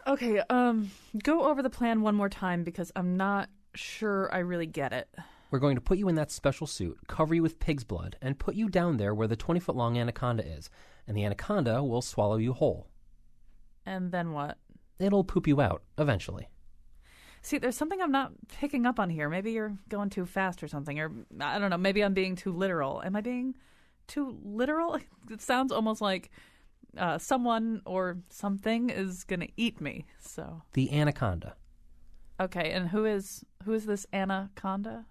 Okay, go over the plan one more time because I'm not sure I really get it. We're going to put you in that special suit, cover you with pig's blood, and put you down there where the 20-foot-long anaconda is. And the anaconda will swallow you whole. And then what? It'll poop you out, eventually. See, there's something I'm not picking up on here. Maybe you're going too fast or something, or I don't know, maybe I'm being too literal. Am I being too literal? It sounds almost like someone or something is going to eat me, so. The anaconda. Okay, and who is this anaconda?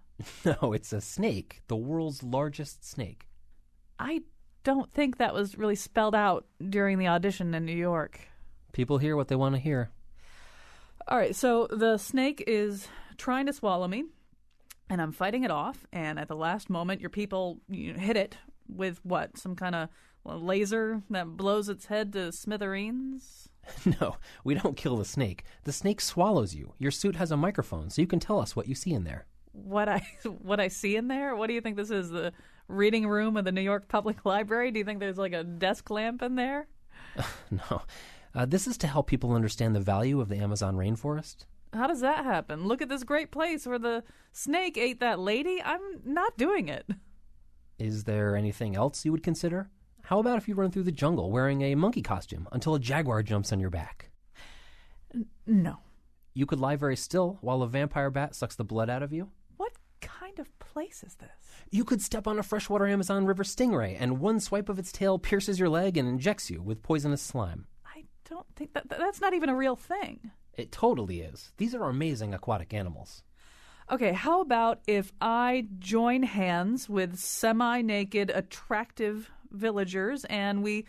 No, it's a snake, the world's largest snake. I don't think that was really spelled out during the audition in New York. People hear what they want to hear. All right, so the snake is trying to swallow me, and I'm fighting it off, and at the last moment, your people hit it with what? Some kind of laser that blows its head to smithereens? No, we don't kill the snake. The snake swallows you. Your suit has a microphone, so you can tell us what you see in there. What I see in there? What do you think this is, the reading room of the New York Public Library? Do you think there's like a desk lamp in there? No. This is to help people understand the value of the Amazon rainforest. How does that happen? Look at this great place where the snake ate that lady. I'm not doing it. Is there anything else you would consider? How about if you run through the jungle wearing a monkey costume until a jaguar jumps on your back? No. You could lie very still while a vampire bat sucks the blood out of you. What kind of place is this? You could step on a freshwater Amazon River stingray, and one swipe of its tail pierces your leg and injects you with poisonous slime. I don't think that's not even a real thing. It totally is. These are amazing aquatic animals. Okay, how about if I join hands with semi-naked, attractive villagers and we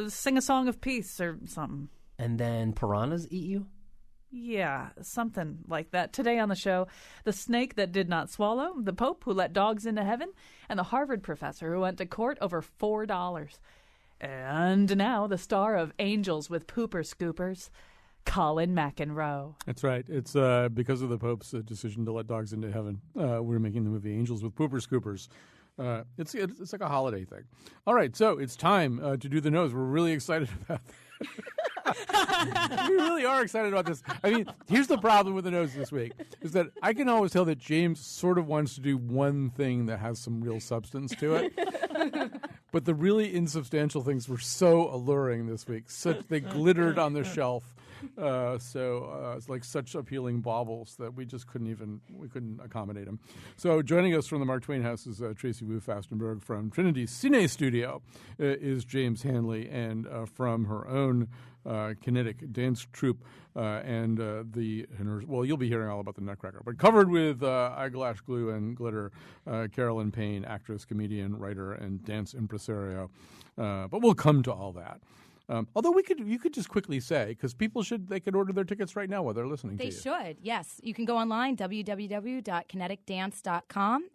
sing a song of peace or something? And then piranhas eat you? Yeah, something like that. Today on the show, the snake that did not swallow, the Pope who let dogs into heaven, and the Harvard professor who went to court over $4. And now the star of Angels with Pooper Scoopers, Colin McEnroe. That's right. It's because of the Pope's decision to let dogs into heaven. We're making the movie Angels with Pooper Scoopers. It's like a holiday thing. All right, so it's time to do the nose. We're really excited about that. We really are excited about this. I mean, here's the problem with the nose this week, is that I can always tell that James sort of wants to do one thing that has some real substance to it. But the really insubstantial things were so alluring this week. They glittered on the shelf. It's like such appealing baubles that we just couldn't accommodate them. So joining us from the Mark Twain House is Tracy Wu Fastenberg. From Trinity Cine Studio is James Hanley, and from her own kinetic dance troupe you'll be hearing all about the Nutcracker, but covered with eyeglass glue and glitter, Carolyn Payne, actress, comedian, writer, and dance impresario. But we'll come to all that. Although you could just quickly say, because people they could order their tickets right now while they're listening to you. They should, yes. You can go online, www.kineticdance.com,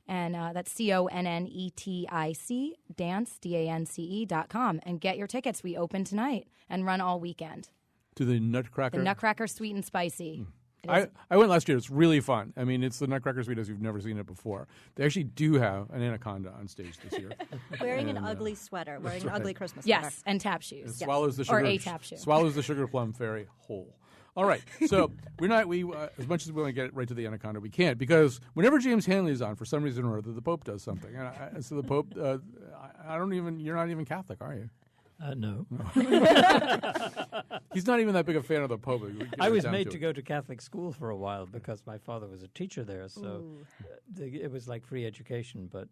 and that's CONNETIC, dance, DANCE.com, and get your tickets. We open tonight and run all weekend. To the Nutcracker? The Nutcracker Sweet and Spicy. I went last year. It's really fun. I mean, it's the Nutcracker Sweet as you've never seen it before. They actually do have an anaconda on stage this year. Wearing an ugly sweater. Wearing an ugly Christmas sweater. Yes, and tap shoes. It swallows the sugar, or a tap shoe. Swallows the sugar plum fairy whole. All right. So as much as we want to get right to the anaconda, we can't, because whenever James Hanley is on, for some reason or other, the Pope does something. And so the Pope, you're not even Catholic, are you? No. He's not even that big a fan of the Pope. I was made to go to Catholic school for a while because my father was a teacher there, so it was like free education, but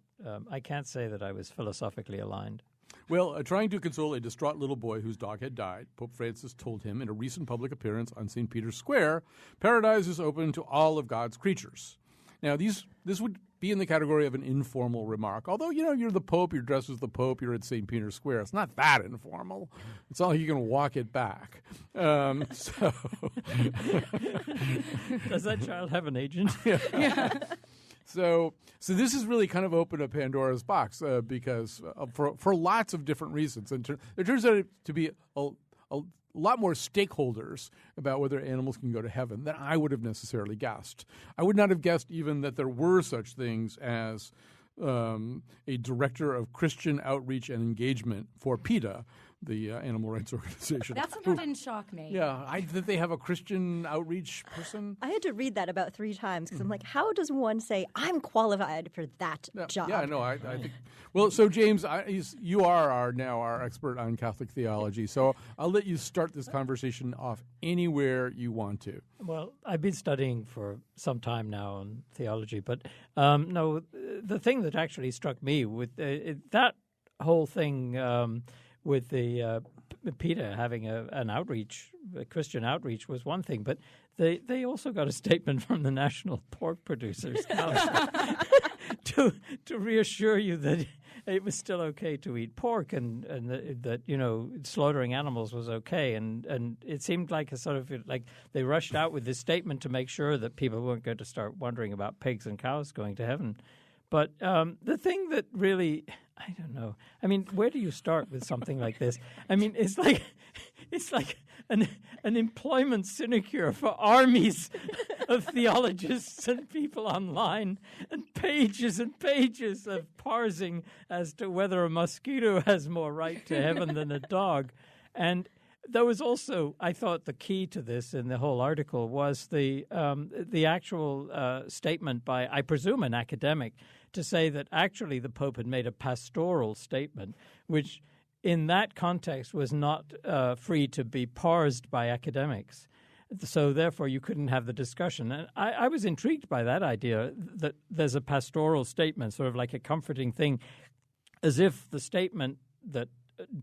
I can't say that I was philosophically aligned. Well, trying to console a distraught little boy whose dog had died, Pope Francis told him in a recent public appearance on St. Peter's Square, paradise is open to all of God's creatures. Now, this would be in the category of an informal remark. Although, you're the Pope, you're dressed as the Pope, you're at St. Peter's Square. It's not that informal. It's not like you can walk it back. Does that child have an agent? Yeah. So this is really kind of opened a Pandora's box because for lots of different reasons. And it turns out to be a lot more stakeholders about whether animals can go to heaven than I would have necessarily guessed. I would not have guessed even that there were such things as a director of Christian outreach and engagement for PETA, the animal rights organization. That somehow didn't shock me. Yeah, did they have a Christian outreach person? I had to read that about 3 times because I'm like, how does one say I'm qualified for that job? Yeah, no, I think. Well, so James, you are now our expert on Catholic theology, so I'll let you start this conversation off anywhere you want to. Well, I've been studying for some time now on theology, but no, the thing that actually struck me with that whole thing with the PETA having an outreach, a Christian outreach, was one thing, but they also got a statement from the National Pork Producers Council to reassure you that it was still okay to eat pork and that slaughtering animals was okay, and it seemed like a sort of like they rushed out with this statement to make sure that people weren't going to start wondering about pigs and cows going to heaven. But the thing that really, I don't know. I mean, where do you start with something like this? I mean, it's like an employment sinecure for armies of theologists and people online, and pages of parsing as to whether a mosquito has more right to heaven than a dog. And there was also, I thought, the key to this in the whole article was the actual statement by, I presume, an academic, to say that actually the Pope had made a pastoral statement, which in that context was not free to be parsed by academics. So therefore you couldn't have the discussion. And I was intrigued by that idea that there's a pastoral statement, sort of like a comforting thing, as if the statement that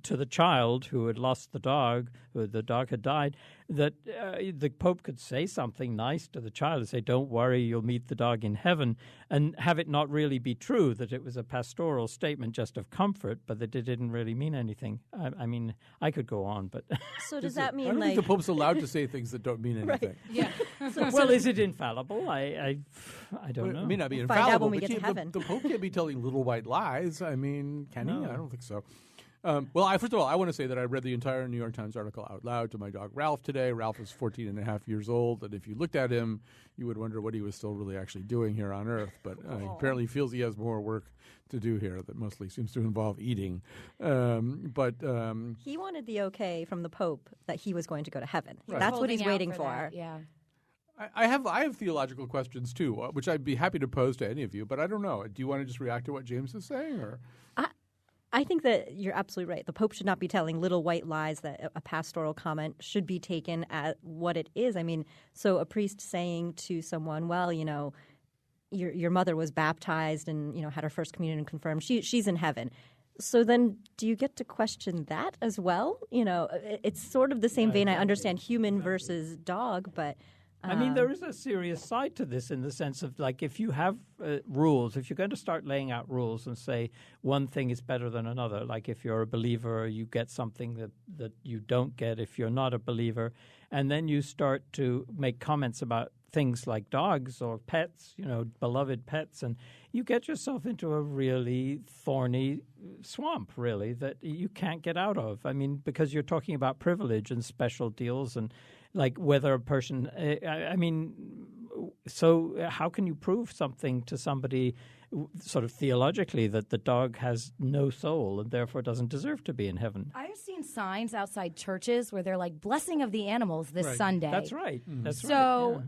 to the child who had lost the dog had died, that the Pope could say something nice to the child and say, don't worry, you'll meet the dog in heaven, and have it not really be true, that it was a pastoral statement just of comfort, but that it didn't really mean anything. I mean, I could go on, but... So does that mean I don't like... think the Pope's allowed to say things that don't mean anything. Right. Yeah. Well, is it infallible? I don't know. It may not be Find out infallible, when we but get to heaven. the Pope can't be telling little white lies. I mean, can he? No. I don't think so. Well, first of all, I want to say that I read the entire New York Times article out loud to my dog Ralph today. Ralph is 14 and a half years old, and if you looked at him, you would wonder what he was still really actually doing here on Earth. But he apparently feels he has more work to do here that mostly seems to involve eating. He wanted the okay from the Pope that he was going to go to heaven. Right. That's what he's Holding out waiting for. that, yeah. I have theological questions too, which I'd be happy to pose to any of you, but I don't know. Do you want to just react to what James is saying, or? I think that you're absolutely right. The Pope should not be telling little white lies, that a pastoral comment should be taken at what it is. I mean, so a priest saying to someone, well, your mother was baptized and, had her first communion confirmed. She's in heaven. So then do you get to question that as well? It's sort of the same vein. I understand human versus dog, but... I mean, there is a serious side to this in the sense of, like, if you have rules, if you're going to start laying out rules and say one thing is better than another, like if you're a believer, you get something that you don't get if you're not a believer, and then you start to make comments about things like dogs or pets, beloved pets, and you get yourself into a really thorny swamp, really, that you can't get out of. I mean, because you're talking about privilege and special deals and like whether a person, so how can you prove something to somebody sort of theologically that the dog has no soul and therefore doesn't deserve to be in heaven? I've seen signs outside churches where they're like, blessing of the animals this Sunday. That's right. Mm-hmm. That's right. So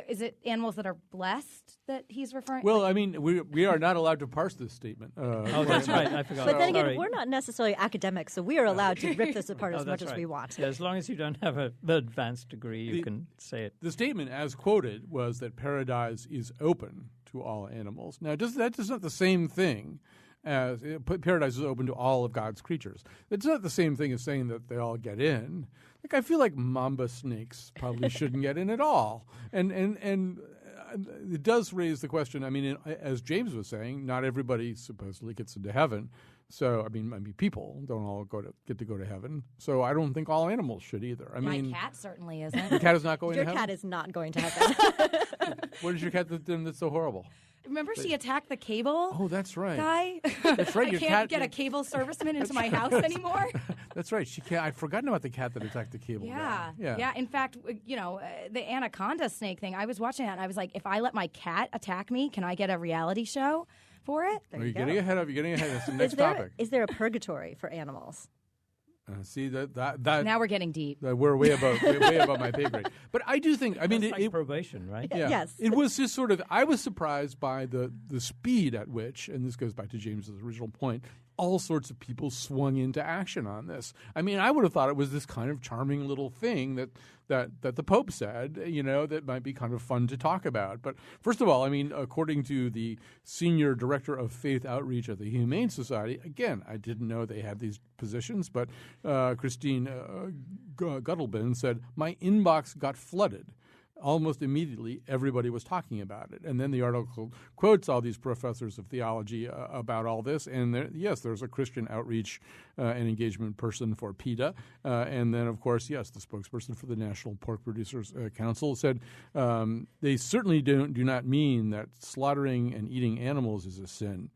is it animals that are blessed that he's referring to? Well, I mean, we are not allowed to parse this statement. Oh, that's right. I forgot. But then again, Sorry. we're not necessarily academics, so we are allowed to rip this apart as much that's as right. we want. Yeah, as long as you don't have an advanced degree, you can say it. The statement, as quoted, was that paradise is open to all animals. Now, that's not the same thing as paradise is open to all of God's creatures. It's not the same thing as saying that they all get in. Like, I feel like mamba snakes probably shouldn't get in at all. And it does raise the question. I mean, as James was saying, not everybody supposedly gets into heaven. So, I mean, people don't all get to go to heaven. So I don't think all animals should either. I mean, my cat certainly isn't. Your cat is not going Your to heaven? cat is not going to heaven. What is your cat that's so horrible? Remember she attacked the cable Oh, that's right. guy? That's right. I Your can't cat get a cable serviceman into my house anymore. That's right. I'd forgotten about the cat that attacked the cable guy. Yeah. In fact, the anaconda snake thing, I was watching that and I was like, if I let my cat attack me, can I get a reality show for it? There Are you you go. getting ahead of? You're getting ahead of the next topic. Is there a purgatory for animals? See that Now we're getting deep. we're way above my pay grade. But I do think, I mean, It's like probation, right? yeah, Yes. it was just sort of. I was surprised by the speed at which, and this goes back to James's original point, all sorts of people swung into action on this. I mean, I would have thought it was this kind of charming little thing that the Pope said, that might be kind of fun to talk about. But first of all, I mean, according to the senior director of faith outreach at the Humane Society, again, I didn't know they had these positions, but Christine Guttelbin said, my inbox got flooded. Almost immediately, everybody was talking about it. And then the article quotes all these professors of theology about all this. And there's a Christian outreach and engagement person for PETA. And then, of course, the spokesperson for the National Pork Producers Council said they certainly do not mean that slaughtering and eating animals is a sin.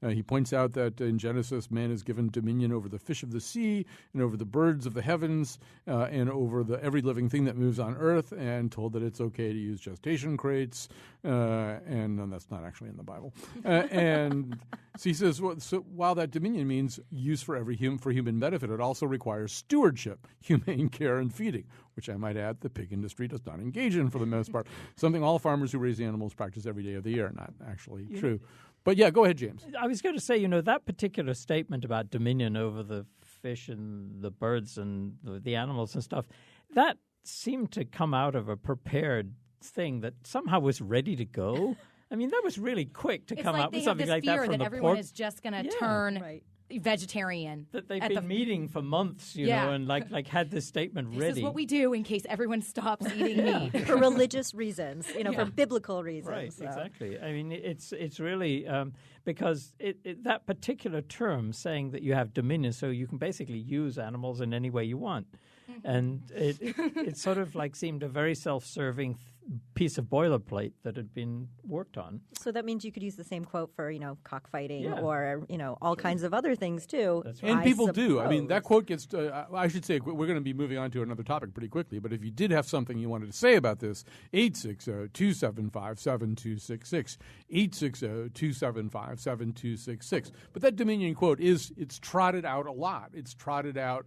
He points out that in Genesis, man is given dominion over the fish of the sea and over the birds of the heavens and over every living thing that moves on earth, and told that it's okay to use gestation crates. And that's not actually in the Bible. And so he says, so while that dominion means use for human benefit, it also requires stewardship, humane care, and feeding, which I might add the pig industry does not engage in for the most part, something all farmers who raise animals practice every day of the year. Not actually true. But yeah, go ahead, James. I was going to say, that particular statement about dominion over the fish and the birds and the animals and stuff, that seemed to come out of a prepared thing that somehow was ready to go. I mean, that was really quick to come out with something like that from the pork. It's like they have this fear that everyone is just going to turn Right. vegetarian. That they've been meeting for months, and like had this statement ready. This is what we do in case everyone stops eating meat. For religious reasons, for biblical reasons. Right, so. exactly. I mean, it's really because that particular term saying that you have dominion, so you can basically use animals in any way you want. And it sort of like seemed a very self-serving piece of boilerplate that had been worked on. So that means you could use the same quote for, cockfighting or, all kinds of other things too. That's right. And people do. I mean, that quote gets, I should say, we're going to be moving on to another topic pretty quickly, but if you did have something you wanted to say about this, 860-275-7266, 860-275-7266. But that Dominion quote it's trotted out a lot. It's trotted out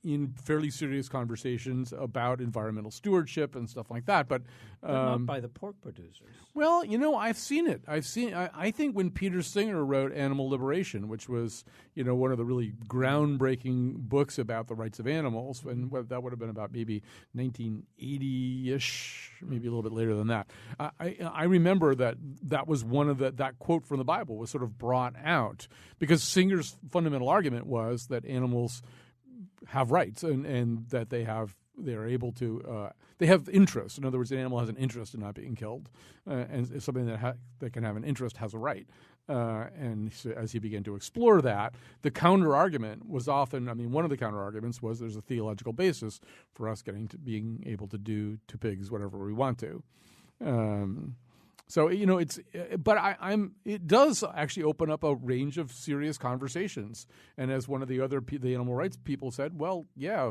in fairly serious conversations about environmental stewardship and stuff like that. But not by the pork producers. Well, I've seen it. I think when Peter Singer wrote Animal Liberation, which was, one of the really groundbreaking books about the rights of animals, and that would have been about maybe 1980-ish, maybe a little bit later than that. I remember that was one of that quote from the Bible was sort of brought out because Singer's fundamental argument was that animals have rights and that they're able to they have interest. In other words, an animal has an interest in not being killed, and something that can have an interest has a right. And so as he began to explore that, the counter argument was often, one of the counter arguments was there's a theological basis for us being able to do to pigs whatever we want to. So it does actually open up a range of serious conversations. And as one of the animal rights people said, well, yeah,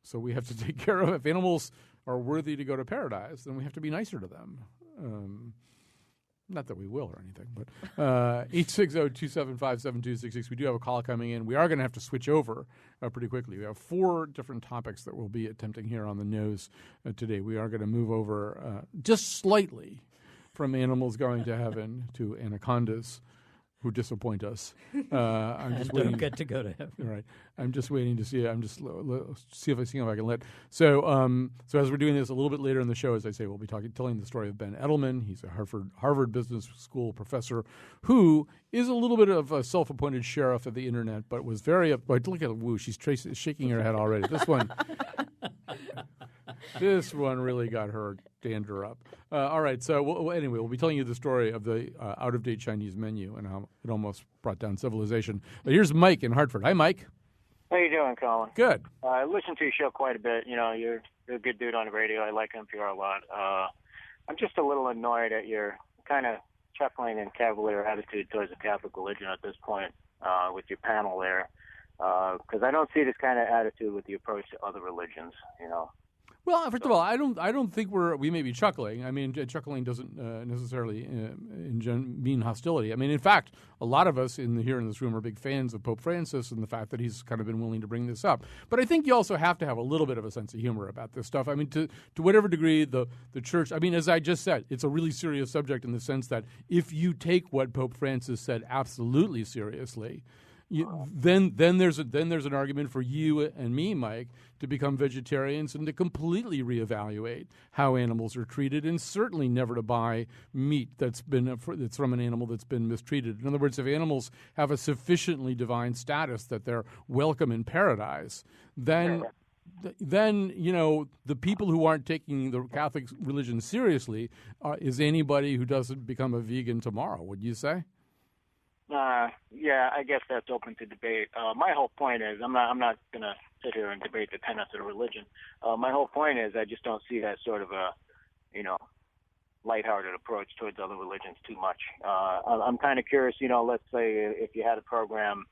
so we have to take care of if animals are worthy to go to paradise, then we have to be nicer to them. Not that we will or anything, but 860-275-7266. We do have a call coming in. We are going to have to switch over pretty quickly. We have 4 different topics that we'll be attempting here on the nose today. We are going to move over just slightly from animals going to heaven to anacondas who disappoint us. I'm just waiting. Don't get to go to heaven. Right. I'm just waiting to see. I'm just see if I can let. So as we're doing this a little bit later in the show, as I say, we'll be telling the story of Ben Edelman. He's a Harvard Business School professor who is a little bit of a self-appointed sheriff of the internet, but was very. Look at Woo. She's shaking her head already. This one really got her dander up. All right, so anyway, we'll be telling you the story of the out-of-date Chinese menu and how it almost brought down civilization. But here's Mike in Hartford. Hi, Mike. How you doing, Colin? Good. I listen to your show quite a bit. You're a good dude on the radio. I like NPR a lot. I'm just a little annoyed at your kind of chuckling and cavalier attitude towards the Catholic religion at this point with your panel there, because I don't see this kind of attitude with the approach to other religions, Well, first of all, I don't think we may be chuckling. I mean, chuckling doesn't necessarily mean hostility. I mean, in fact, a lot of us here in this room are big fans of Pope Francis and the fact that he's kind of been willing to bring this up. But I think you also have to have a little bit of a sense of humor about this stuff. I mean, to whatever degree the church. I mean, as I just said, it's a really serious subject in the sense that if you take what Pope Francis said absolutely seriously. Then there's an argument for you and me, Mike, to become vegetarians and to completely reevaluate how animals are treated, and certainly never to buy meat that's from an animal that's been mistreated. In other words, if animals have a sufficiently divine status that they're welcome in paradise, then the people who aren't taking the Catholic religion seriously is anybody who doesn't become a vegan tomorrow. Would you say? Yeah, I guess that's open to debate. My whole point is, I'm not going to sit here and debate the tenets of the religion. My whole point is, I just don't see that sort of a, lighthearted approach towards other religions too much. I'm kind of curious, let's say if you had a program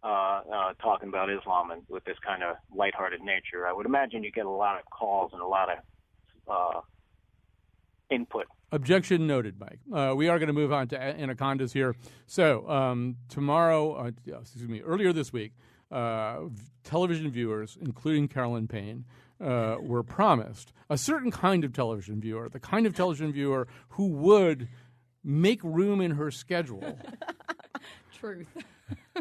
talking about Islam and with this kind of lighthearted nature, I would imagine you get a lot of calls and a lot of input. Objection noted, Mike. We are going to move on to anacondas here. So earlier this week, television viewers, including Carolyn Payne, were promised a certain kind of television viewer, the kind of television viewer who would make room in her schedule. Truth.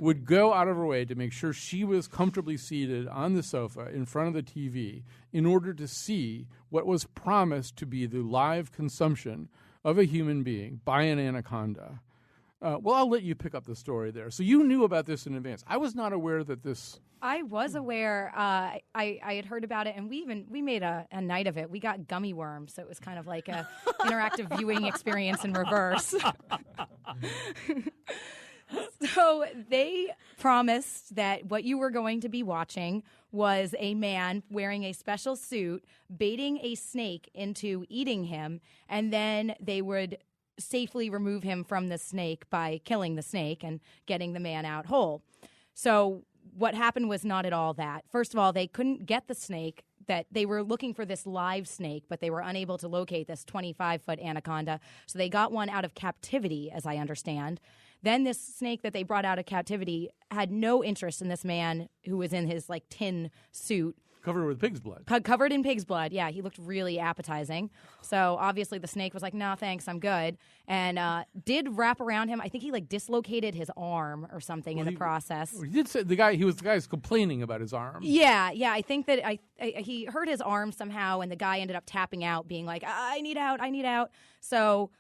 Would go out of her way to make sure she was comfortably seated on the sofa in front of the TV in order to see what was promised to be the live consumption of a human being by an anaconda. Well, I'll let you pick up the story there. So you knew about this in advance. I was not aware that this... I was aware. I had heard about it, and we made a night of it. We got gummy worms, so it was kind of like a interactive viewing experience in reverse. So they promised that what you were going to be watching was a man wearing a special suit, baiting a snake into eating him, and then they would safely remove him from the snake by killing the snake and getting the man out whole. So what happened was not at all that. First of all, they couldn't get the snake. That they were looking for this live snake, but they were unable to locate this 25-foot anaconda. So they got one out of captivity, as I understand. Then this snake that they brought out of captivity had no interest in this man who was in his tin suit. Covered with pig's blood. Covered in pig's blood, yeah. He looked really appetizing. So obviously the snake was like, no, thanks, I'm good. And did wrap around him. I think he dislocated his arm or something in the process. He did say the guy's complaining about his arm. Yeah. I think that he hurt his arm somehow, and the guy ended up tapping out, being like, I need out. So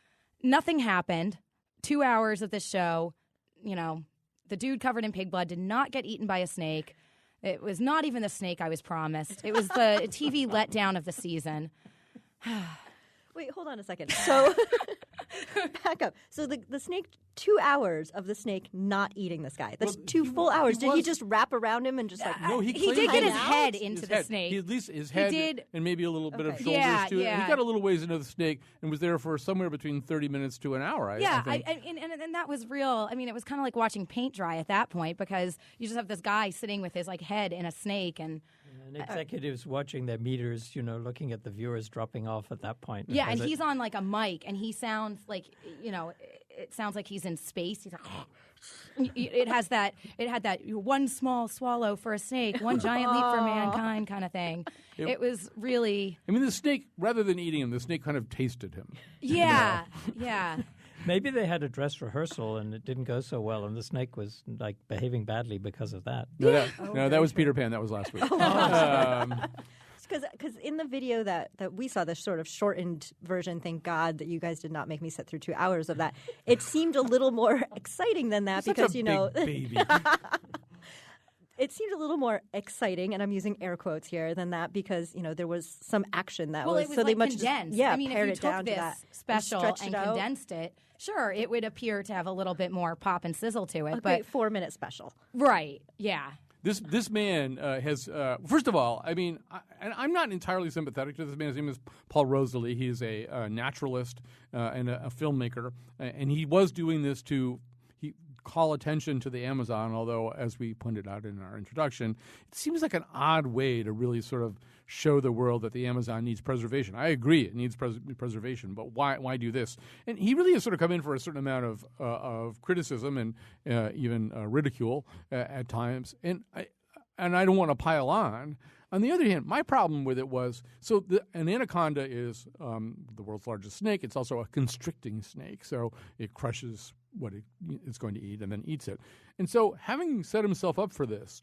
nothing happened. 2 hours of this show, the dude covered in pig blood did not get eaten by a snake. It was not even the snake I was promised. It was the TV letdown of the season. Wait, hold on a second. So, back up. So the snake, 2 hours of the snake not eating this guy. That's two full hours. Did he just wrap around him and just No, he did get his head into his the head. snake. At least his head and maybe a little bit of shoulders to it. Yeah. He got a little ways into the snake and was there for somewhere between 30 minutes to an hour, I think. And that was real. I mean, it was kind of like watching paint dry at that point, because you just have this guy sitting with his head in a snake and executives watching their meters, looking at the viewers dropping off at that point. Yeah, and he's on a mic, and he sounds like, it sounds like he's in space. He's like, it had that one small swallow for a snake, one giant leap for mankind kind of thing. It was really... I mean, the snake, rather than eating him, the snake kind of tasted him. Yeah. Maybe they had a dress rehearsal and it didn't go so well, and the snake was behaving badly because of that. No, that was Peter Pan. That was last week. Because in the video that we saw, this sort of shortened version, thank God that you guys did not make me sit through 2 hours of that. It seemed a little more exciting than that because big baby. It seemed a little more exciting, and I'm using air quotes here, than that because there was some action that was. It was so they condensed. I mean, if you took this special and condensed it, sure, it would appear to have a little bit more pop and sizzle to it. A but great 4-minute special, right? Yeah. This man has, first of all, I mean, I'm not entirely sympathetic to this man. His name is Paul Rosalie. He is a naturalist and a filmmaker, and he was doing this to call attention to the Amazon, although, as we pointed out in our introduction, it seems like an odd way to really sort of show the world that the Amazon needs preservation. I agree it needs preservation, but why do this? And he really has sort of come in for a certain amount of criticism and even ridicule at times. And I don't want to pile on. On the other hand, my problem with it was, an anaconda is the world's largest snake. It's also a constricting snake, so it crushes what it's going to eat and then eats it. And so having set himself up for this,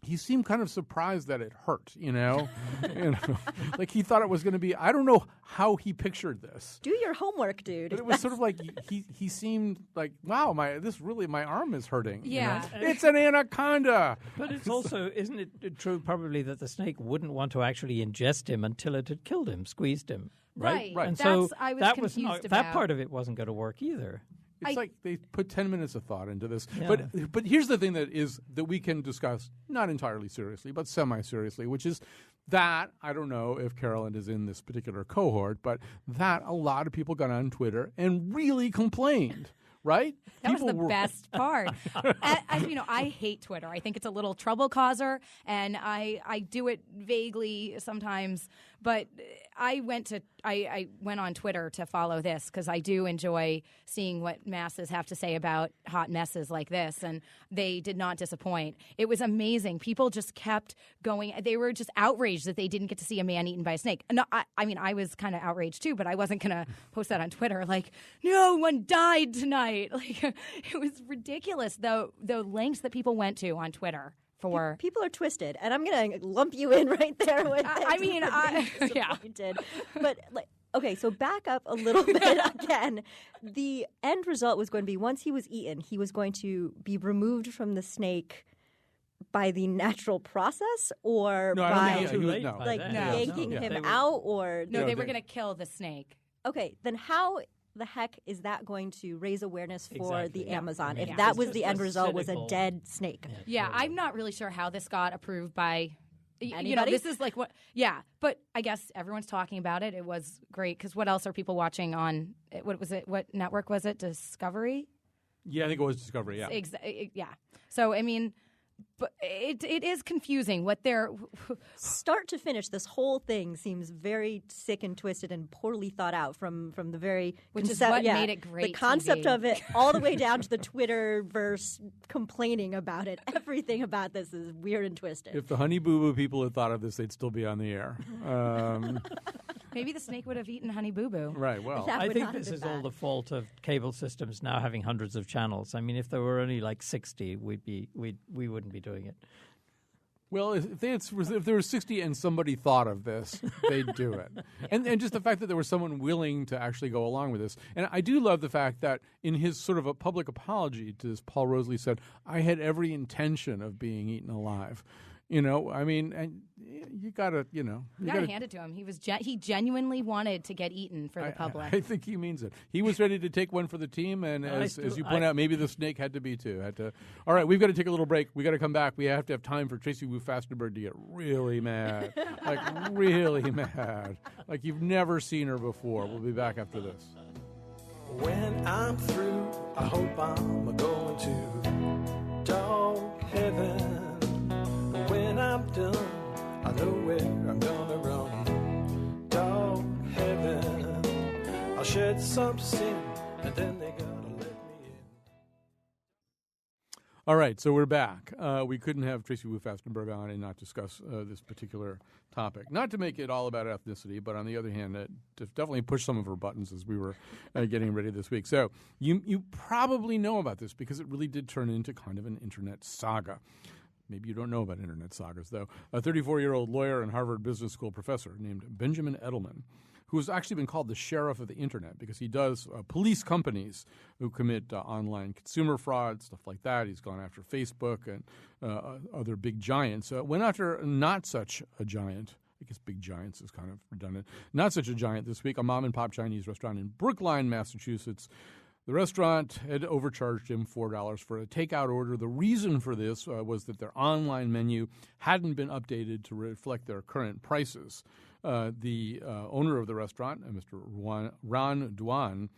he seemed kind of surprised that it hurt, you know? Like he thought it was going to be, I don't know how he pictured this. Do your homework, dude. But it was sort of like he seemed like, wow, my arm is hurting. Yeah. You know? It's an anaconda. But it's also, isn't it true probably that the snake wouldn't want to actually ingest him until it had killed him, squeezed him, right? Right. And That's- so I was that confused that about. part of it wasn't going to work either. It's like they put 10 minutes of thought into this. Yeah. But here's the thing that we can discuss, not entirely seriously, but semi-seriously, which is that, I don't know if Carolyn is in this particular cohort, but that a lot of people got on Twitter and really complained. Right? That was the best part. I hate Twitter. I think it's a little trouble causer, and I do it vaguely sometimes. But I went on Twitter to follow this because I do enjoy seeing what masses have to say about hot messes like this, and they did not disappoint. It was amazing. People just kept going. They were just outraged that they didn't get to see a man eaten by a snake. No, I was kind of outraged too, but I wasn't going to post that on Twitter like, no one died tonight. Like, it was ridiculous, the lengths that people went to on Twitter. For people are twisted, and I'm going to lump you in right there with yeah. But okay, so back up a little bit again. The end result was going to be once he was eaten, he was going to be removed from the snake by the natural process, or by yanking him out, or no, they were going to kill the snake. Okay, then how the heck is that going to raise awareness for the Amazon if Yeah. that was the end result, was a dead snake? Yeah, I'm not really sure how this got approved by anybody. You know, this is like what. Yeah, but I guess everyone's talking about it. It was great because what else are people watching on? What was it? What network was it? Discovery. Yeah, I think it was Discovery. Yeah. Yeah. So I mean. But it is confusing what they're start to finish. This whole thing seems very sick and twisted and poorly thought out from the very which is what made it great. The concept TV. of it, all the way down to the Twitterverse complaining about it. Everything about this is weird and twisted. If the Honey Boo Boo people had thought of this, they'd still be on the air. Maybe the snake would have eaten Honey Boo Boo. Right. Well, I think this is all the fault of cable systems now having hundreds of channels. I mean, if there were only like 60, we wouldn't be doing it. Well, if there were 60 and somebody thought of this, they'd do it. And just the fact that there was someone willing to actually go along with this. And I do love the fact that in his sort of a public apology to this, Paul Rosalie said, I had every intention of being eaten alive. You know, I mean, and you gotta hand it to him. He genuinely wanted to get eaten for the public. I think he means it. He was ready to take one for the team, and as you point out, maybe the snake had to be too. All right, we've got to take a little break. We got to come back. We have to have time for Tracy Wu Fastenberg to get really mad, like really mad, like you've never seen her before. We'll be back after this. When I'm through, I hope I'm going to dog heaven. When I'm done, I know where I'm gonna run. Dog heaven. I'll shed some sin, and then they gotta let me in. All right, so we're back. We couldn't have Tracy Wu Fastenberg on and not discuss this particular topic. Not to make it all about ethnicity, but on the other hand, to definitely push some of her buttons as we were getting ready this week. So you probably know about this because it really did turn into kind of an internet saga. Maybe you don't know about internet sagas, though. A 34-year-old lawyer and Harvard Business School professor named Benjamin Edelman, who has actually been called the sheriff of the internet because he does police companies who commit online consumer fraud, stuff like that. He's gone after Facebook and other big giants. Went after not such a giant. I guess big giants is kind of redundant. Not such a giant this week, a mom-and-pop Chinese restaurant in Brookline, Massachusetts. The restaurant had overcharged him $4 for a takeout order. The reason for this was that their online menu hadn't been updated to reflect their current prices. The owner of the restaurant, Mr. Ron Duan,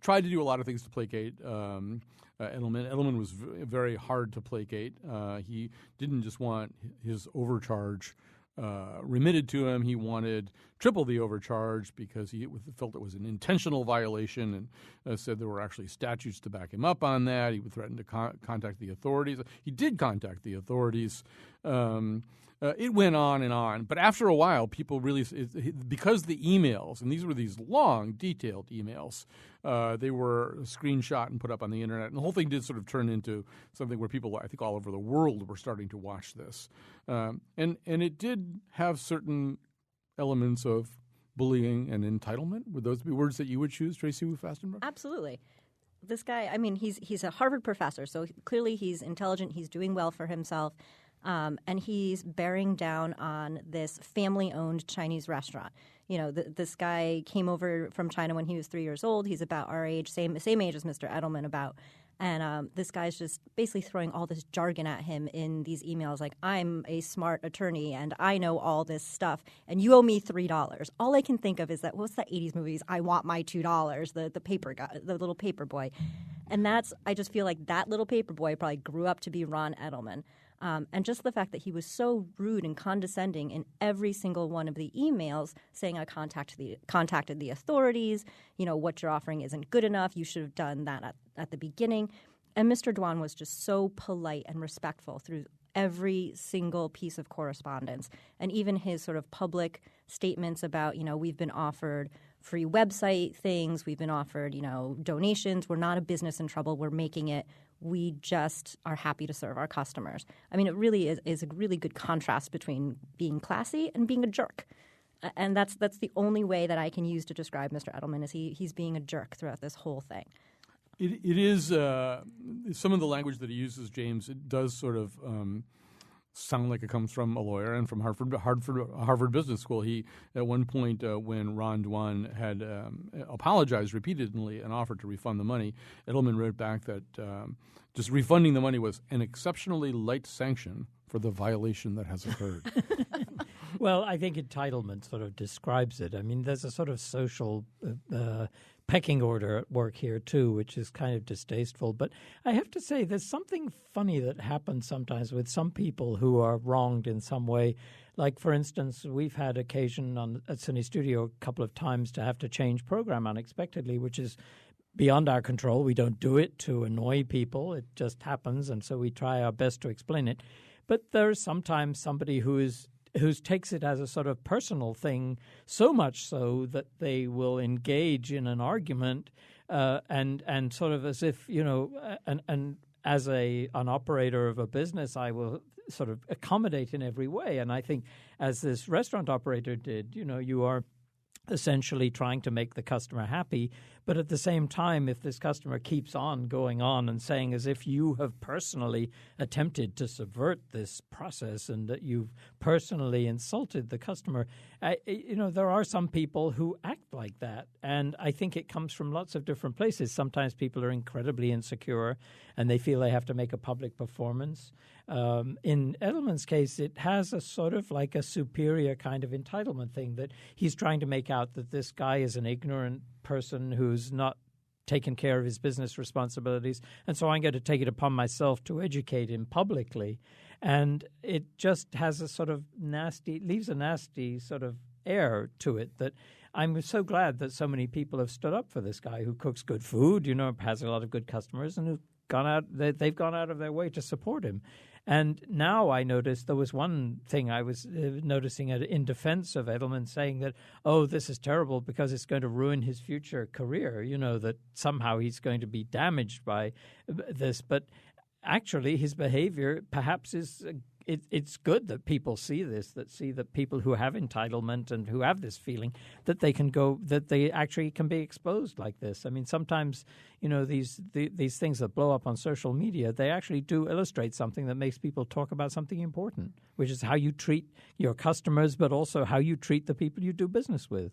tried to do a lot of things to placate Edelman. Edelman was very hard to placate. He didn't just want his overcharge remitted to him. He wanted triple the overcharge because he felt it was an intentional violation, and said there were actually statutes to back him up on that. He would threaten to contact the authorities. He did contact the authorities. It went on, but after a while, people really, because the emails, and these were these long, detailed emails, they were screenshot and put up on the internet, and the whole thing did sort of turn into something where people, I think, all over the world were starting to watch this, and it did have certain elements of bullying and entitlement. Would those be words that you would choose, Tracy Wu Fastenberg? Absolutely. This guy, I mean, he's a Harvard professor, so clearly he's intelligent. He's doing well for himself. And he's bearing down on this family-owned Chinese restaurant. You know, this guy came over from China when he was 3 years old. He's about our age, same age as Mr. Edelman about. And this guy's just basically throwing all this jargon at him in these emails like, I'm a smart attorney and I know all this stuff and you owe me $3. All I can think of is that, what's that 80s movies, I want my $2, the paper guy, the little paper boy. And I just feel like that little paper boy probably grew up to be Ron Edelman. And just the fact that he was so rude and condescending in every single one of the emails saying, I contacted the authorities, you know, what you're offering isn't good enough, you should have done that at the beginning. And Mr. Dwan was just so polite and respectful through every single piece of correspondence. And even his sort of public statements about, you know, we've been offered free website things, we've been offered, you know, donations, we're not a business in trouble, we're making it. We just are happy to serve our customers. I mean, it really is a really good contrast between being classy and being a jerk. And that's the only way that I can use to describe Mr. Edelman is he's being a jerk throughout this whole thing. It is some of the language that he uses, James. It does sort of sound like it comes from a lawyer and from Harvard Business School. He at one point when Ron Dwan had apologized repeatedly and offered to refund the money, Edelman wrote back that just refunding the money was an exceptionally light sanction for the violation that has occurred. Well, I think entitlement sort of describes it. I mean, there's a sort of social pecking order at work here, too, which is kind of distasteful. But I have to say there's something funny that happens sometimes with some people who are wronged in some way. Like, for instance, we've had occasion at Cine Studio a couple of times to have to change program unexpectedly, which is beyond our control. We don't do it to annoy people. It just happens, and so we try our best to explain it. But there's sometimes somebody who takes it as a sort of personal thing, so much so that they will engage in an argument and sort of as if, you know, and as an operator of a business, I will sort of accommodate in every way. And I think as this restaurant operator did, you know, you are essentially trying to make the customer happy. But at the same time, if this customer keeps on going on and saying as if you have personally attempted to subvert this process and that you've personally insulted the customer, you know, there are some people who act like that. And I think it comes from lots of different places. Sometimes people are incredibly insecure and they feel they have to make a public performance. In Edelman's case, it has a sort of like a superior kind of entitlement thing that he's trying to make out that this guy is an ignorant person who's not taken care of his business responsibilities, and so I'm going to take it upon myself to educate him publicly. And it just has a sort of leaves a nasty sort of air to it that I'm so glad that so many people have stood up for this guy who cooks good food, you know, has a lot of good customers, and they've gone out of their way to support him. And now I noticed there was one thing I was noticing in defense of Edelman saying that, oh, this is terrible because it's going to ruin his future career, you know, that somehow he's going to be damaged by this. But actually his behavior perhaps is it's good that people see this, that see that people who have entitlement and who have this feeling that they actually can be exposed like this. I mean, sometimes, you know, these things that blow up on social media, they actually do illustrate something that makes people talk about something important, which is how you treat your customers, but also how you treat the people you do business with.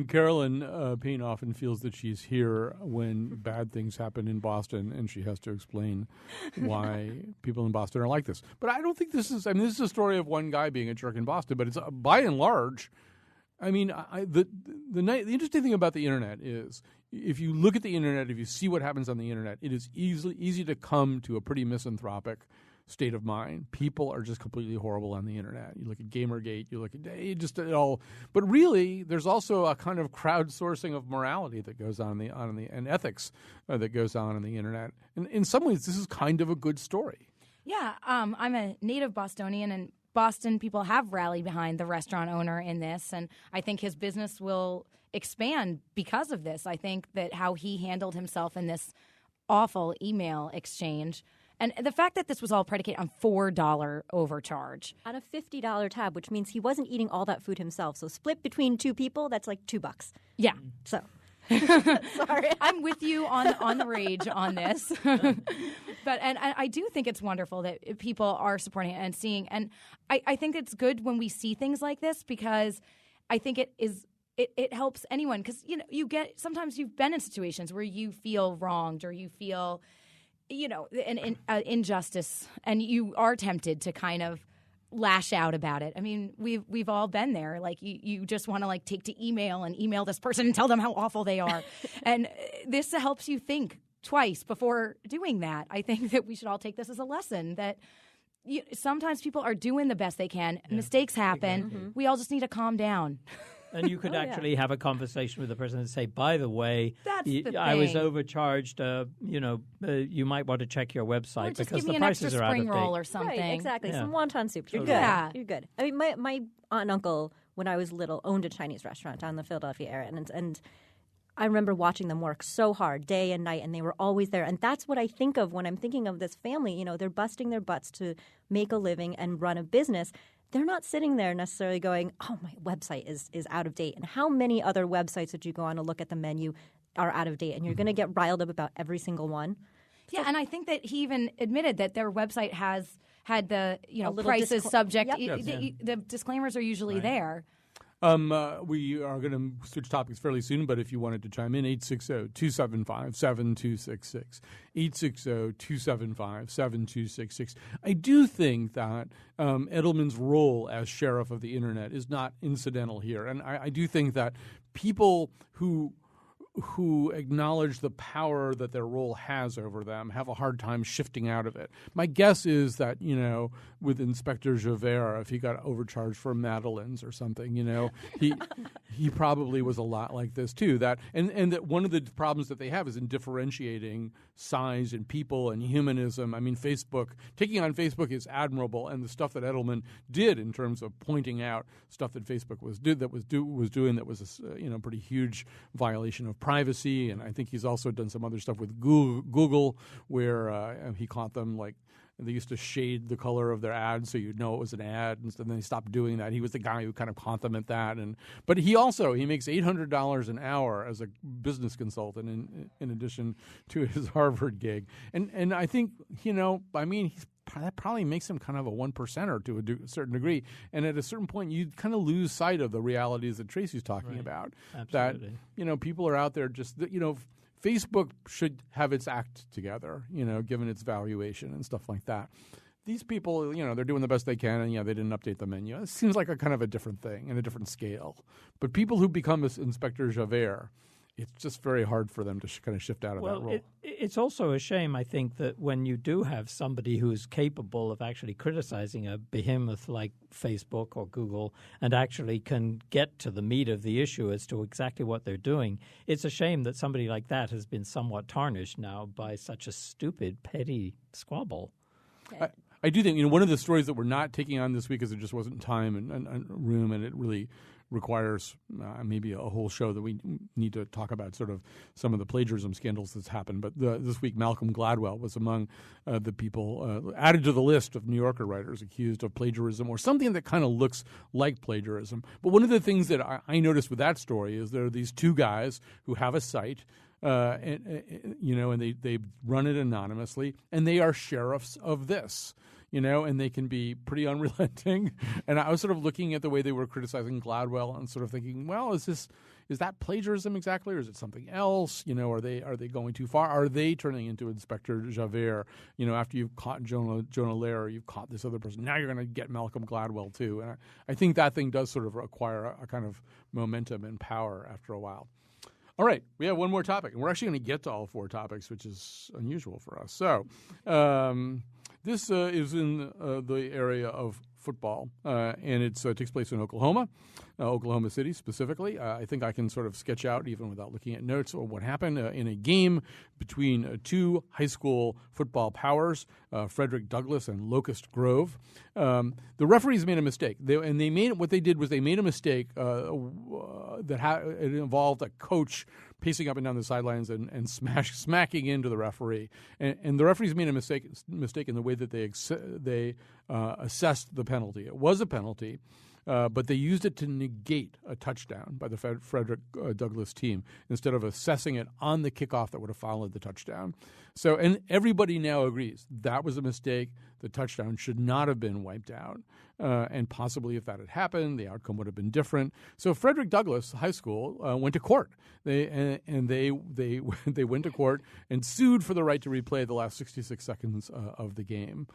Carolyn Payne often feels that she's here when bad things happen in Boston, and she has to explain why people in Boston are like this. But I don't think this is a story of one guy being a jerk in Boston, but it's by and large, I mean, the interesting thing about the internet is if you look at the internet, if you see what happens on the internet, it is easy to come to a pretty misanthropic state of mind. People are just completely horrible on the internet. You look at Gamergate, you look at it all. But really, there's also a kind of crowdsourcing of morality that goes on and ethics that goes on the internet. And in some ways, this is kind of a good story. Yeah, I'm a native Bostonian, and Boston people have rallied behind the restaurant owner in this, and I think his business will expand because of this. I think that how he handled himself in this awful email exchange, and the fact that this was all predicated on $4 overcharge. On a $50 tab, which means he wasn't eating all that food himself. So split between two people, that's like $2. Yeah. So sorry, I'm with you on the rage on this. But I do think it's wonderful that people are supporting it and seeing. And I think it's good when we see things like this, because I think it helps anyone. Because sometimes you've been in situations where you feel wronged or you feel an injustice, and you are tempted to kind of lash out about it. I mean, we've all been there. Like you just want to like take to email and email this person and tell them how awful they are. And this helps you think twice before doing that. I think that we should all take this as a lesson that sometimes people are doing the best they can. Yeah, mistakes happen. Exactly. We all just need to calm down. And you could actually have a conversation with the person and say, by the way, I was overcharged. You might want to check your website because the prices are out of date. Give me an extra spring roll or something. Right, exactly. Yeah. Some wonton soup. You're good. Yeah. You're good. I mean, my aunt and uncle, when I was little, owned a Chinese restaurant down in the Philadelphia area. And I remember watching them work so hard day and night, and they were always there. And that's what I think of when I'm thinking of this family. They're busting their butts to make a living and run a business. They're not sitting there necessarily going, oh, my website is out of date. And how many other websites that you go on to look at the menu are out of date? And you're going to get riled up about every single one. Yeah, and I think that he even admitted that their website has had the prices subject. Yep. The disclaimers are usually there. We are going to switch topics fairly soon, but if you wanted to chime in, 860-275-7266. 860-275-7266. I do think that Edelman's role as sheriff of the internet is not incidental here. And I do think that people who acknowledge the power that their role has over them have a hard time shifting out of it. My guess is that, with Inspector Javert, if he got overcharged for Madeleines or something, he probably was a lot like this too. And that one of the problems that they have is in differentiating size and people and humanism. I mean, taking on Facebook is admirable, and the stuff that Edelman did in terms of pointing out stuff that Facebook was doing that was a pretty huge violation of privacy. And I think he's also done some other stuff with Google where he caught them they used to shade the color of their ads so you'd know it was an ad, and then they stopped doing that. He was the guy who kind of caught them at that. But he makes $800 an hour as a business consultant in addition to his Harvard gig. And I think, that probably makes him kind of a 1%er to a certain degree. And at a certain point, you kind of lose sight of the realities that Tracy's talking about. Absolutely. That, people are out there just, Facebook should have its act together, given its valuation and stuff like that. These people, they're doing the best they can, and they didn't update the menu. It seems like a kind of a different thing and a different scale. But people who become Inspector Javert, it's just very hard for them to kind of shift out of that role. It's also a shame, I think, that when you do have somebody who's capable of actually criticizing a behemoth like Facebook or Google and actually can get to the meat of the issue as to exactly what they're doing, it's a shame that somebody like that has been somewhat tarnished now by such a stupid, petty squabble. I do think, one of the stories that we're not taking on this week is there just wasn't time and room, and it really requires maybe a whole show that we need to talk about sort of some of the plagiarism scandals that's happened. But this week, Malcolm Gladwell was among the people added to the list of New Yorker writers accused of plagiarism or something that kind of looks like plagiarism. But one of the things that I noticed with that story is there are these two guys who have a site, and they run it anonymously, and they are sheriffs of this. And they can be pretty unrelenting. And I was sort of looking at the way they were criticizing Gladwell and sort of thinking, well, is that plagiarism exactly, or is it something else? Are they going too far? Are they turning into Inspector Javert? After you've caught Jonah Lehrer, you've caught this other person. Now you're going to get Malcolm Gladwell too. And I think that thing does sort of acquire a kind of momentum and power after a while. All right, we have one more topic, and we're actually going to get to all 4 topics, which is unusual for us. So this is in the area of football, and it takes place in Oklahoma, Oklahoma City specifically. I think I can sort of sketch out, even without looking at notes, or what happened in a game between 2 high school football powers, Frederick Douglass and Locust Grove. The referees made a mistake. They made a mistake it involved a coach pacing up and down the sidelines and smacking into the referee. And the referees made a mistake in the way that they assessed the penalty. It was a penalty, but they used it to negate a touchdown by the Frederick Douglass team instead of assessing it on the kickoff that would have followed the touchdown. So, and everybody now agrees that was a mistake. The touchdown should not have been wiped out. And possibly if that had happened, the outcome would have been different. So Frederick Douglass High School went to court. They went to court and sued for the right to replay the last 66 seconds of the game.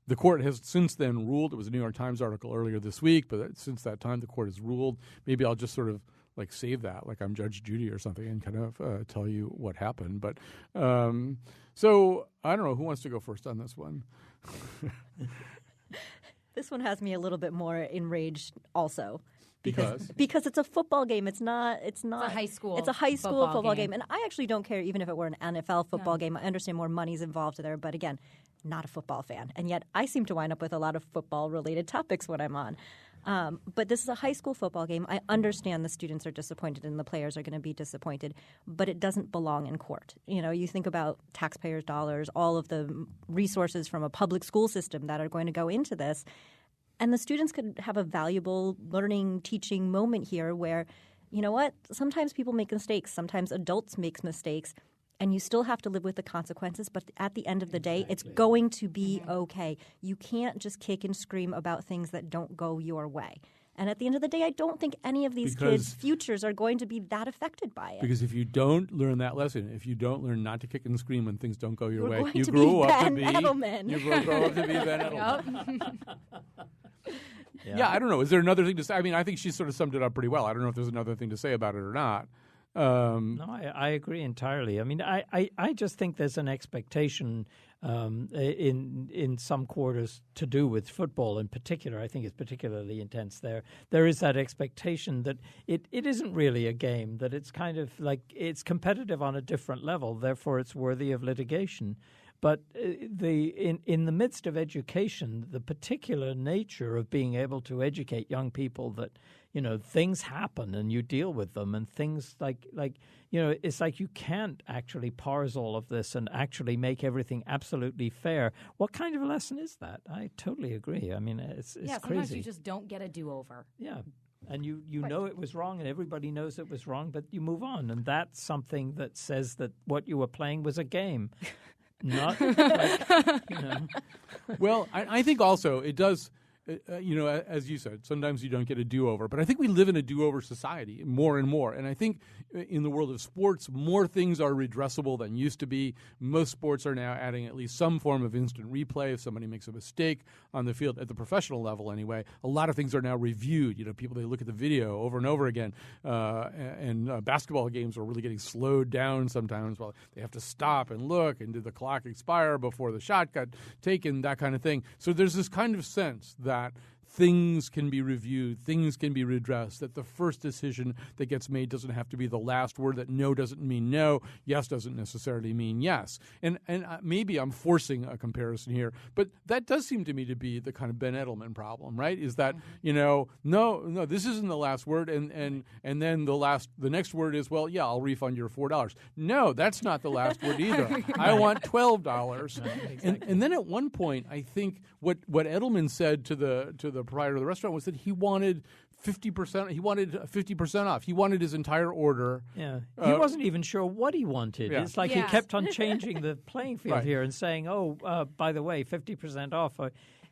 The court has since then ruled. It was a New York Times article earlier this week, but since that time the court has ruled. Maybe I'll just sort of like save that, like I'm Judge Judy or something, and kind of tell you what happened. But so I don't know who wants to go first on this one. This one has me a little bit more enraged also. Because it's a football game. It's not It's a high school. It's a high school football game. And I actually don't care even if it were an NFL football game. I understand more money's involved there, but again, not a football fan. And yet I seem to wind up with a lot of football related topics when I'm on. But this is a high school football game. I understand the students are disappointed and the players are going to be disappointed, but it doesn't belong in court. You know, you think about taxpayers' dollars, all of the resources from a public school system that are going to go into this. And the students could have a valuable learning, teaching moment here where, you know what, sometimes people make mistakes. Sometimes adults make mistakes. And you still have to live with the consequences. But at the end of the day, it's going to be okay. You can't just kick and scream about things that don't go your way. And at the end of the day, I don't think any of these kids' futures are going to be that affected by it. Because if you don't learn that lesson, if you don't learn not to kick and scream when things don't go your way, you grow up to be Ben Edelman. Yeah, I don't know. Is there another thing to say? I mean, I think she sort of summed it up pretty well. I don't know if there's another thing to say about it or not. No, I agree entirely. I mean, I just think there's an expectation in some quarters to do with football in particular. I think it's particularly intense there. There is that expectation that it isn't really a game, that it's kind of like it's competitive on a different level, therefore it's worthy of litigation. But in the midst of education, the particular nature of being able to educate young people that, you know, things happen and you deal with them, and things like you know, it's like you can't actually parse all of this and actually make everything absolutely fair. What kind of a lesson is that? I totally agree. I mean, it's crazy. Sometimes you just don't get a do-over. Yeah. And you know it was wrong, and everybody knows it was wrong, but you move on. And that's something that says that what you were playing was a game. Not like, you know. Well, I think also it does, you know, as you said, sometimes you don't get a do-over. But I think we live in a do-over society more and more. And I think in the world of sports, more things are redressable than used to be. Most sports are now adding at least some form of instant replay if somebody makes a mistake on the field, at the professional level anyway. A lot of things are now reviewed. You know, they look at the video over and over again. And basketball games are really getting slowed down sometimes. Well, they have to stop and look, and did the clock expire before the shot got taken, that kind of thing. So there's this kind of sense that things can be reviewed, things can be redressed, that the first decision that gets made doesn't have to be the last word, that no doesn't mean no, yes doesn't necessarily mean yes. And maybe I'm forcing a comparison here, but that does seem to me to be the kind of Ben Edelman problem, right? Is that, you know, no, this isn't the last word, and then the next word is, well, yeah, I'll refund your $4. No, that's not the last word either. I want $12. Exactly. And then at one point, I think what Edelman said to the proprietor of the restaurant was that he wanted 50%. He wanted 50% off. He wanted his entire order. Yeah, he wasn't even sure what he wanted. Yeah. It's like he kept on changing the playing field here and saying, "Oh, by the way, 50% off."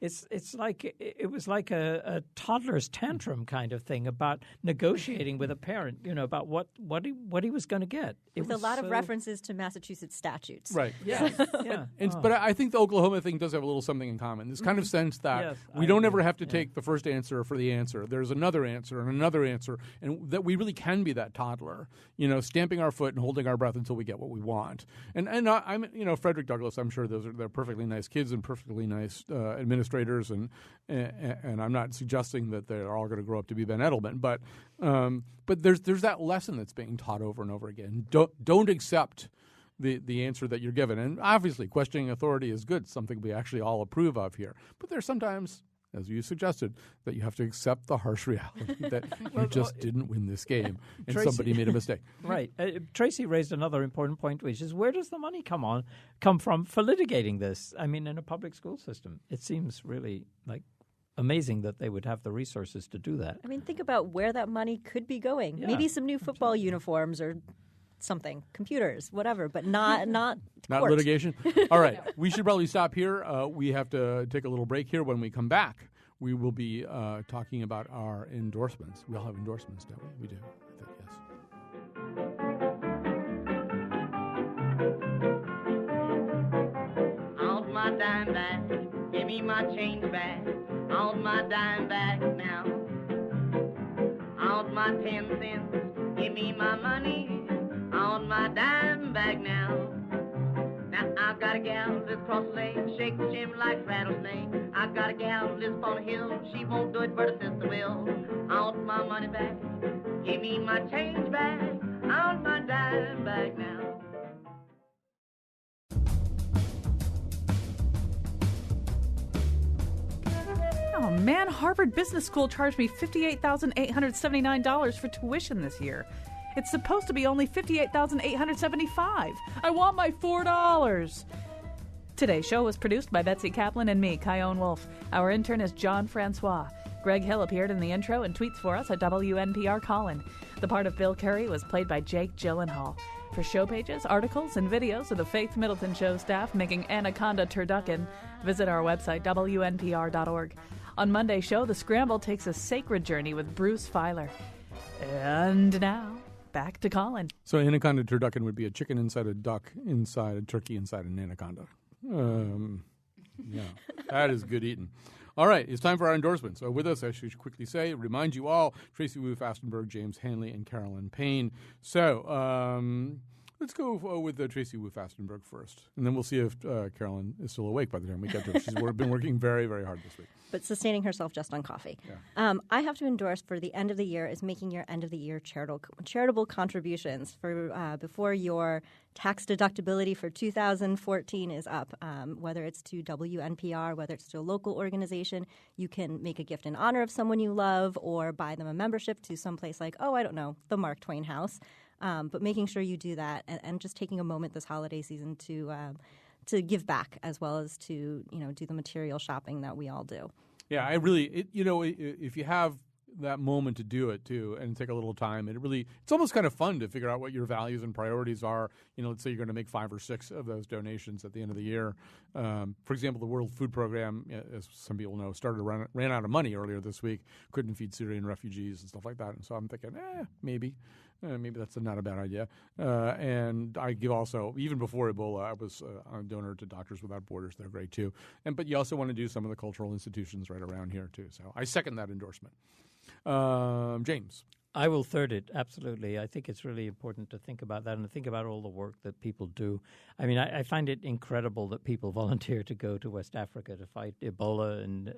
it's like it was like a toddler's tantrum kind of thing about negotiating with a parent, about what he was going to get. With a lot of references to Massachusetts statutes. Right. Yeah. Yeah. But I think the Oklahoma thing does have a little something in common. This kind of sense that we don't ever have to take the first answer for the answer. There's another answer and another answer, and that we really can be that toddler, stamping our foot and holding our breath until we get what we want. And I'm, Frederick Douglass, I'm sure they're perfectly nice kids and perfectly nice administrators, and I'm not suggesting that they're all going to grow up to be Ben Edelman, but there's that lesson that's being taught over and over again. Don't accept the answer that you're given. And obviously, questioning authority is good, something we actually all approve of here. But there's sometimes, as you suggested, that you have to accept the harsh reality that you just didn't win this game and somebody made a mistake. Right. Tracy raised another important point, which is where does the money come from for litigating this? I mean, in a public school system, it seems really like amazing that they would have the resources to do that. I mean, think about where that money could be going. Yeah. Maybe some new football uniforms or something, computers, whatever, but not Not court. litigation. All right. We should probably stop here. We have to take a little break here. When we come back, we will be talking about our endorsements. We all have endorsements, don't we? We do. Yes. On my dime bag, give me my change back. On my dime bag now. On my 10 cents, give me my money. On my dime bag now. Now I've got a gal that's cross the lane, shake the chim like rattlesnake. I've got a gal lives on a hill, she won't do it, but her sister will. I want my money back, give me my change back. On my dime bag now. Oh man, Harvard Business School charged me $58,879 for tuition this year. It's supposed to be only $58,875. I want my $4. Today's show was produced by Betsy Kaplan and me, Kyone Wolf. Our intern is John Francois. Greg Hill appeared in the intro and tweets for us at WNPR Colin. The part of Bill Curry was played by Jake Gyllenhaal. For show pages, articles, and videos of the Faith Middleton Show staff making Anaconda turducken, visit our website, WNPR.org. On Monday's show, The Scramble takes a sacred journey with Bruce Feiler. And now, back to Colin. So anaconda turducken would be a chicken inside a duck, inside a turkey, inside an anaconda. Yeah, that is good eating. All right, it's time for our endorsements. So with us, I should quickly say, remind you all, Tracy Wu Fastenberg, James Hanley, and Carolyn Payne. So let's go with Tracy Wu Fastenberg first, and then we'll see if Carolyn is still awake by the time we get to her. She's been working very, very hard this week. But sustaining herself just on coffee. Yeah. I have to endorse for the end of the year is making your end of the year charitable contributions for before your tax deductibility for 2014 is up. Whether it's to WNPR, whether it's to a local organization, you can make a gift in honor of someone you love or buy them a membership to someplace like, the Mark Twain House. But making sure you do that and just taking a moment this holiday season to give back as well as to do the material shopping that we all do. Yeah, if you have that moment to do it too and take a little time, it's almost kind of fun to figure out what your values and priorities are. Let's say you're going to make 5 or 6 of those donations at the end of the year. For example, the World Food Program, as some people know, ran out of money earlier this week, couldn't feed Syrian refugees and stuff like that. And so I'm thinking, maybe that's not a bad idea. And I give also, even before Ebola, I was a donor to Doctors Without Borders. They're great too. But you also want to do some of the cultural institutions right around here too. So I second that endorsement. James. I will third it, absolutely. I think it's really important to think about that and to think about all the work that people do. I mean, I find it incredible that people volunteer to go to West Africa to fight Ebola and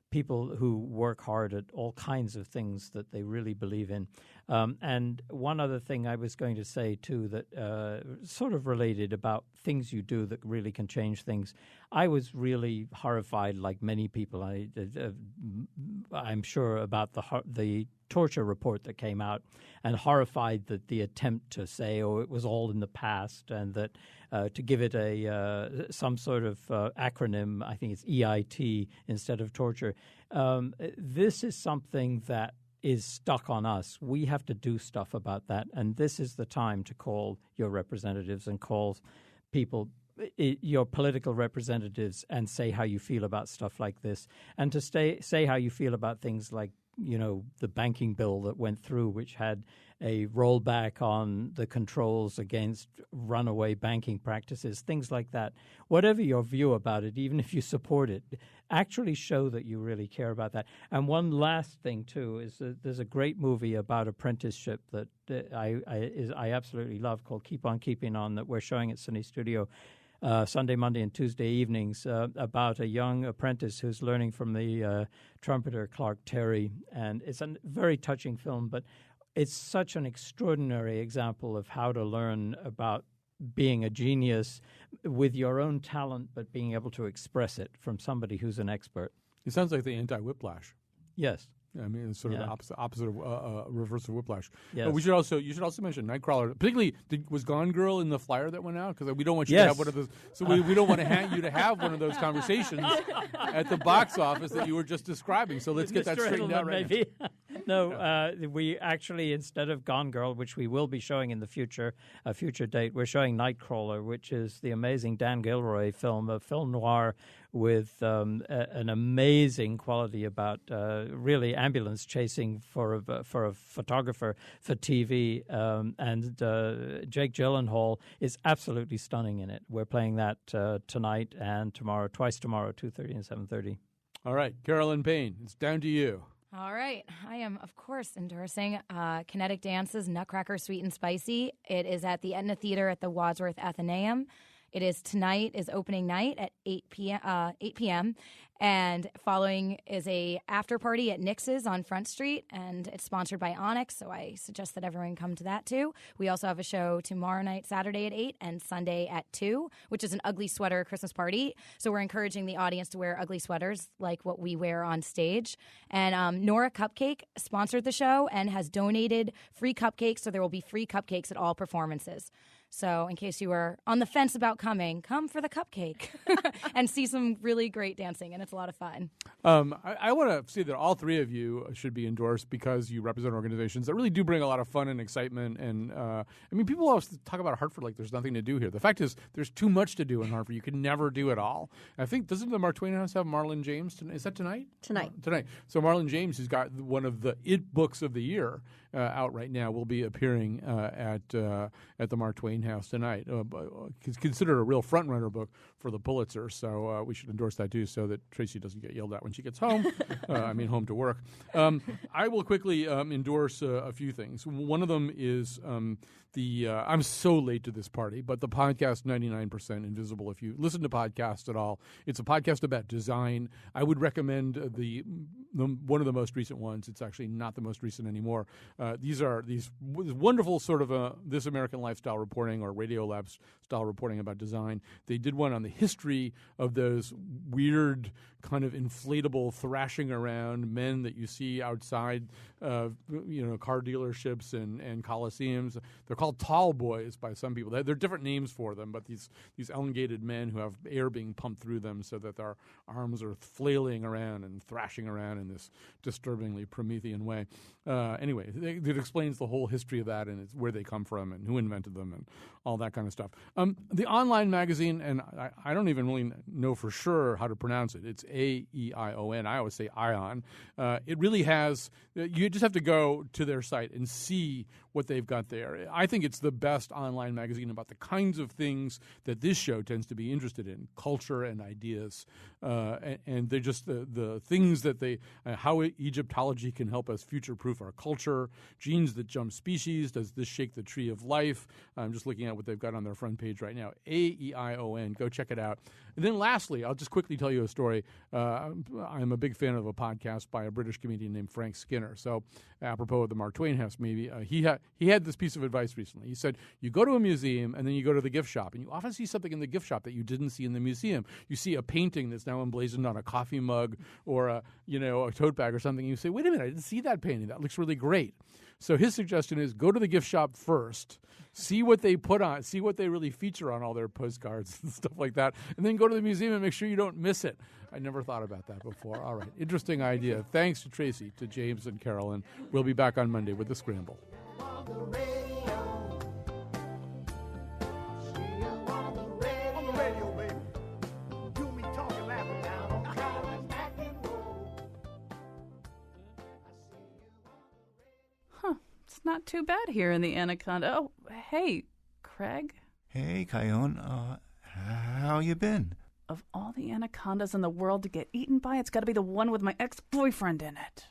people who work hard at all kinds of things that they really believe in. And one other thing I was going to say, too, that sort of related about things you do that really can change things. I was really horrified, like many people, I'm sure, about the torture report that came out, and horrified that the attempt to say, it was all in the past, and that to give it some sort of acronym, I think it's EIT instead of torture. This is something that is stuck on us. We have to do stuff about that, and this is the time to call your representatives and call people your political representatives and say how you feel about stuff like this, and to say how you feel about things like, the banking bill that went through, which had a rollback on the controls against runaway banking practices, things like that. Whatever your view about it, even if you support it, actually show that you really care about that. And one last thing, too, is that there's a great movie about apprenticeship that I absolutely love called Keep On Keeping On that we're showing at Cine Studio Sunday, Monday, and Tuesday evenings about a young apprentice who's learning from the trumpeter Clark Terry. And it's a very touching film, but it's such an extraordinary example of how to learn about being a genius with your own talent, but being able to express it from somebody who's an expert. It sounds like the anti-Whiplash. Yes. I mean, it's sort of the opposite of reverse of Whiplash. Yes. You should also mention Nightcrawler. Particularly, was Gone Girl in the flyer that went out? Because we don't want you to have one of those. So we don't want you to have one of those conversations at the box office that you were just describing. So let's get that straightened out right maybe. No, we actually, instead of Gone Girl, which we will be showing in the future, a future date, we're showing Nightcrawler, which is the amazing Dan Gilroy film, a film noir with an amazing quality about really ambulance chasing for a photographer for TV, and Jake Gyllenhaal is absolutely stunning in it. We're playing that tonight and tomorrow, twice tomorrow, 2:30 and 7:30. All right, Carolyn Payne, it's down to you. All right. I am, of course, endorsing Kinetic Dance's Nutcracker Sweet and Spicy. It is at the Etna Theater at the Wadsworth Athenaeum. It is tonight is opening night at 8 p.m. And following is a after party at Nix's on Front Street, and it's sponsored by Onyx, so I suggest that everyone come to that too. We also have a show tomorrow night, Saturday at 8, and Sunday at 2, which is an ugly sweater Christmas party. So we're encouraging the audience to wear ugly sweaters like what we wear on stage. And Nora Cupcake sponsored the show and has donated free cupcakes, so there will be free cupcakes at all performances. So in case you were on the fence about coming, come for the cupcake and see some really great dancing, and it's a lot of fun. I want to say that all three of you should be endorsed because you represent organizations that really do bring a lot of fun and excitement. And people always talk about Hartford like there's nothing to do here. The fact is there's too much to do in Hartford. You can never do it all. And I think, doesn't the Mark Twain House have Marlon James? Is that tonight? Tonight. Tonight. So Marlon James, who's got one of the It books of the year out right now, will be appearing at the Mark Twain House tonight. It's considered a real front-runner book for the Pulitzer, so we should endorse that too so that Tracy doesn't get yelled at when she gets home. Home to work. I will quickly endorse a few things. One of them is I'm so late to this party, but the podcast 99% Invisible. If you listen to podcasts at all, it's a podcast about design. I would recommend the one of the most recent ones. It's actually not the most recent anymore. These are these wonderful sort of This American Lifestyle reporting or Radio Lab style reporting about design. They did one on the history of those weird kind of inflatable thrashing around men that you see outside car dealerships and coliseums. They're called tall boys by some people. There are different names for them, but these elongated men who have air being pumped through them so that their arms are flailing around and thrashing around in this disturbingly Promethean way. Anyway, it explains the whole history of that and where they come from and who invented them and all that kind of stuff. The online magazine, and I don't even really know for sure how to pronounce it. It's AEION. I always say ION. It really has – you just have to go to their site and see what they've got there. I think it's the best online magazine about the kinds of things that this show tends to be interested in, culture and ideas. And they're just the things that how Egyptology can help us future-proof our culture, genes that jump species, does this shake the tree of life? I'm just looking at what they've got on their front page right now. AEION. Go check it out. And then lastly, I'll just quickly tell you a story. I'm a big fan of a podcast by a British comedian named Frank Skinner. So apropos of the Mark Twain House, maybe, he had this piece of advice recently. He said, you go to a museum and then you go to the gift shop, and you often see something in the gift shop that you didn't see in the museum. You see a painting that's now emblazoned on a coffee mug or a tote bag or something. And you say, wait a minute, I didn't see that painting. That looks really great. So his suggestion is go to the gift shop first, see what they put on, see what they really feature on all their postcards and stuff like that, and then go to the museum and make sure you don't miss it. I never thought about that before. All right, interesting idea. Thanks to Tracy, to James and Carolyn. We'll be back on Monday with The Scramble. On the radio. It's not too bad here in the Anaconda. Oh, hey, Craig. Hey, Kyone. How you been? Of all the anacondas in the world to get eaten by, it's got to be the one with my ex-boyfriend in it.